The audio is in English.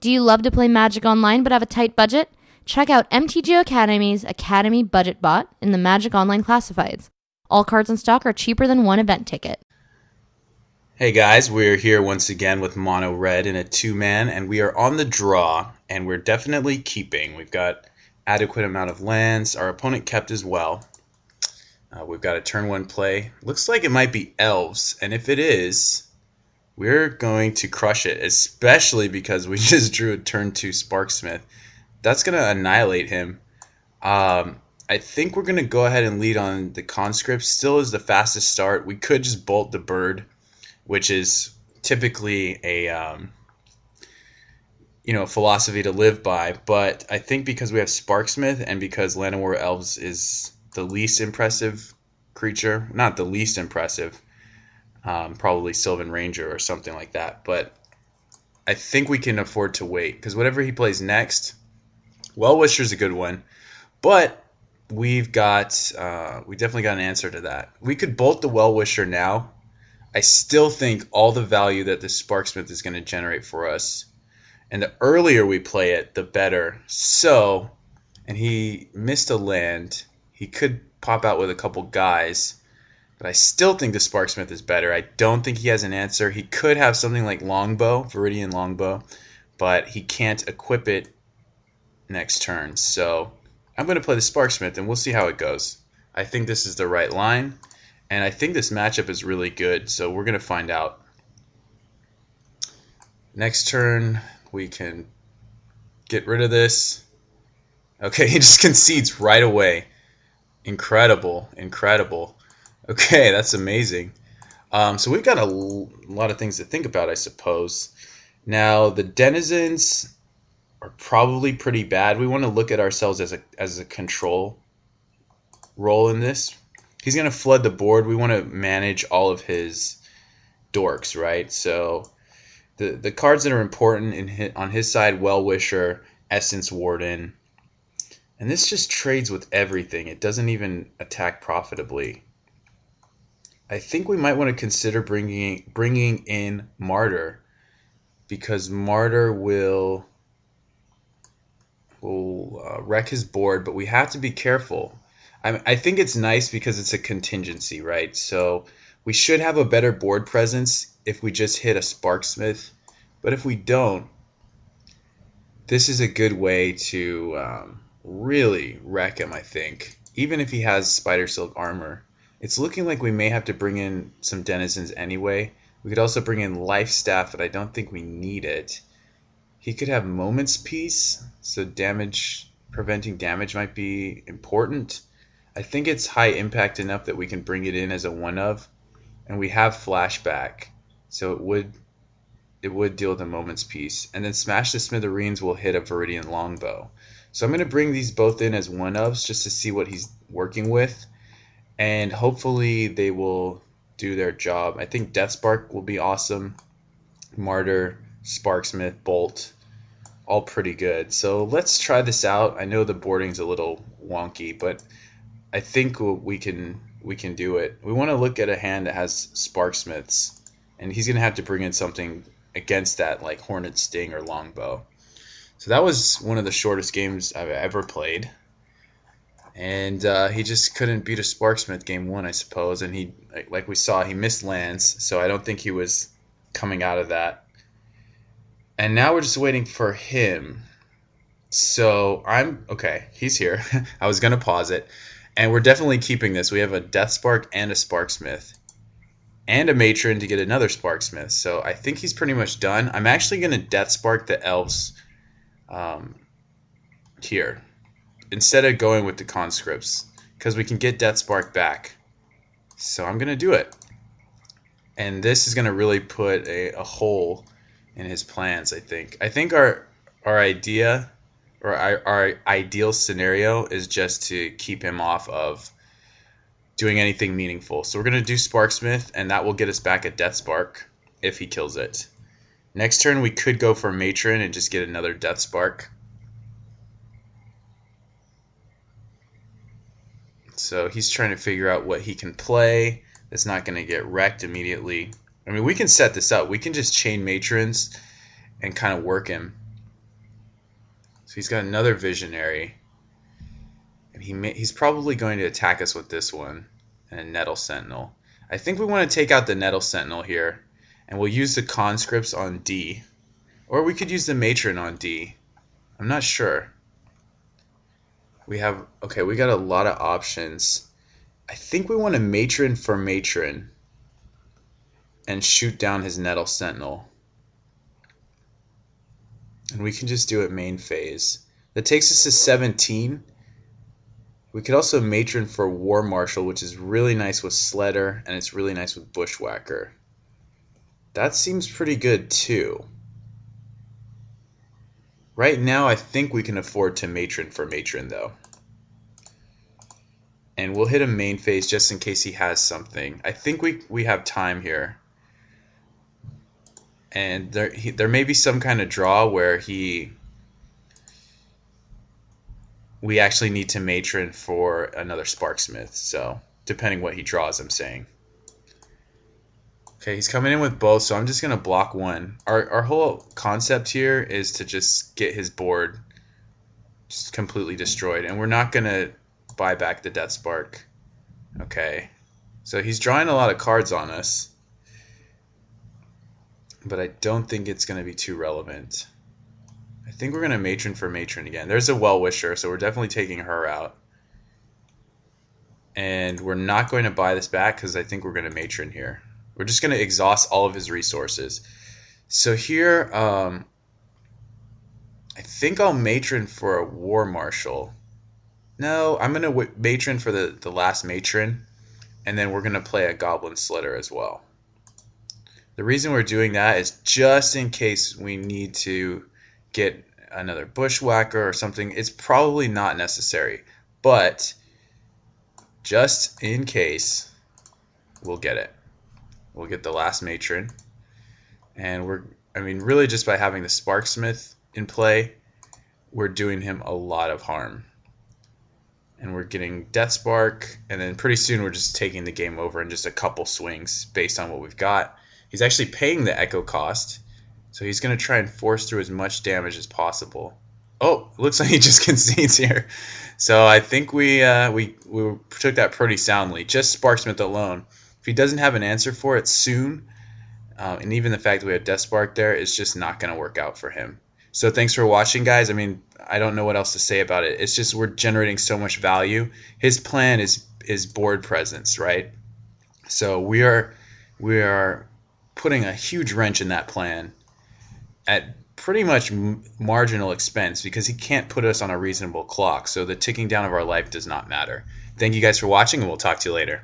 Do you love to play Magic Online but have a tight budget? Check out MTGO Academy's Academy Budget Bot in the Magic Online Classifieds. All cards in stock are cheaper than one event ticket. Hey guys, we're here once again with Mono Red in a two-man, and we are on the draw, and we're definitely keeping. We've got adequate amount of lands. Our opponent kept as well. We've got a turn one play. Looks like it might be Elves, and if it is, we're going to crush it, especially because we just drew a turn two Sparksmith. That's going to annihilate him. I think we're going to go ahead and lead on the Conscript. Still is the fastest start. We could just bolt the bird, which is typically a philosophy to live by. But I think because we have Sparksmith and because Land of War Elves is the least impressive creature, not the least impressive, probably Sylvan Ranger or something like that. But I think we can afford to wait because whatever he plays next, Well-Wisher's a good one, but we definitely got an answer to that. We could bolt the Well-Wisher now. I still think all the value that the Sparksmith is going to generate for us, and the earlier we play it, the better. So, and he missed a land. He could pop out with a couple guys, but I still think the Sparksmith is better. I don't think he has an answer. He could have something like Longbow, Viridian Longbow, but he can't equip it next turn. So I'm going to play the Sparksmith, and we'll see how it goes. I think this is the right line, and I think this matchup is really good, so we're going to find out. Next turn, we can get rid of this. Okay, he just concedes right away. Incredible, incredible. Okay, that's amazing. So we've got a lot of things to think about, I suppose. Now, the Denizens are probably pretty bad. We want to look at ourselves as a control role in this. He's going to flood the board. We want to manage all of his dorks, right? So the cards that are important on his side, Well-Wisher, Essence Warden. And this just trades with everything. It doesn't even attack profitably. I think we might want to consider bringing in Martyr, because Martyr will wreck his board, but we have to be careful. I think it's nice because it's a contingency, right? So we should have a better board presence if we just hit a Sparksmith, but if we don't, this is a good way to really wreck him, I think. Even if he has Spider Silk armor, it's looking like we may have to bring in some Denizens anyway. We could also bring in Life Staff, but I don't think we need it. He could have Moment's Peace, so preventing damage might be important. I think it's high impact enough that we can bring it in as a one-of, and we have Flashback, so it would deal with a Moment's Peace. And then Smash the Smithereens will hit a Viridian Longbow. So I'm going to bring these both in as one-ofs just to see what he's working with, and hopefully they will do their job. I think Deathspark will be awesome. Martyr, Sparksmith, Bolt, all pretty good. So let's try this out. I know the boarding's a little wonky, but I think we can do it. We want to look at a hand that has Sparksmiths, and he's going to have to bring in something against that, like Hornet Sting or Longbow. So that was one of the shortest games I've ever played. And he just couldn't beat a Sparksmith game one, I suppose. And he, like we saw, he missed lands, so I don't think he was coming out of that. And now we're just waiting for him. So okay, he's here. I was going to pause it. And we're definitely keeping this. We have a Deathspark and a Sparksmith. And a Matron to get another Sparksmith. So I think he's pretty much done. I'm actually going to Deathspark the Elves here, instead of going with the Conscripts, because we can get Deathspark back. So I'm going to do it. And this is going to really put a hole in his plans, I think. I think our idea, or our ideal scenario, is just to keep him off of doing anything meaningful. So we're going to do Sparksmith, and that will get us back a Deathspark if he kills it. Next turn we could go for Matron and just get another Deathspark. So he's trying to figure out what he can play that's not going to get wrecked immediately. I mean, we can set this up. We can just chain Matrons and kind of work him. So he's got another Visionary. And he's probably going to attack us with this one. And a Nettle Sentinel. I think we want to take out the Nettle Sentinel here. And we'll use the Conscripts on D. Or we could use the Matron on D. I'm not sure. We got a lot of options. I think we want to Matron for Matron and shoot down his Nettle Sentinel. And we can just do it main phase. That takes us to 17. We could also Matron for War Marshal, which is really nice with Sledder, and it's really nice with Bushwhacker. That seems pretty good too. Right now, I think we can afford to Matron for Matron, though. And we'll hit a main phase just in case he has something. I think we have time here. And there may be some kind of draw where we actually need to Matron for another Sparksmith. So, depending what he draws, I'm saying. Okay, he's coming in with both, so I'm just going to block one. Our whole concept here is to just get his board just completely destroyed. And we're not going to buy back the Death Spark. Okay, so he's drawing a lot of cards on us. But I don't think it's going to be too relevant. I think we're going to Matron for Matron again. There's a Well-Wisher, so we're definitely taking her out. And we're not going to buy this back because I think we're going to Matron here. We're just going to exhaust all of his resources. So here, I think I'll Matron for a War Marshal. No, I'm going to Matron for the last Matron. And then we're going to play a Goblin Sledder as well. The reason we're doing that is just in case we need to get another Bushwhacker or something. It's probably not necessary, but just in case, we'll get it. We'll get the last Matron, and really just by having the Sparksmith in play, we're doing him a lot of harm. And we're getting Death Spark, and then pretty soon we're just taking the game over in just a couple swings based on what we've got. He's actually paying the Echo cost, so he's going to try and force through as much damage as possible. Oh, it looks like he just concedes here. So I think we took that pretty soundly. Just Sparksmith alone. If he doesn't have an answer for it soon, and even the fact that we have Death Spark there, it's just not going to work out for him. So thanks for watching, guys. I mean, I don't know what else to say about it. It's just we're generating so much value. His plan is board presence, right? So we are putting a huge wrench in that plan at pretty much marginal expense because he can't put us on a reasonable clock. So the ticking down of our life does not matter. Thank you guys for watching, and we'll talk to you later.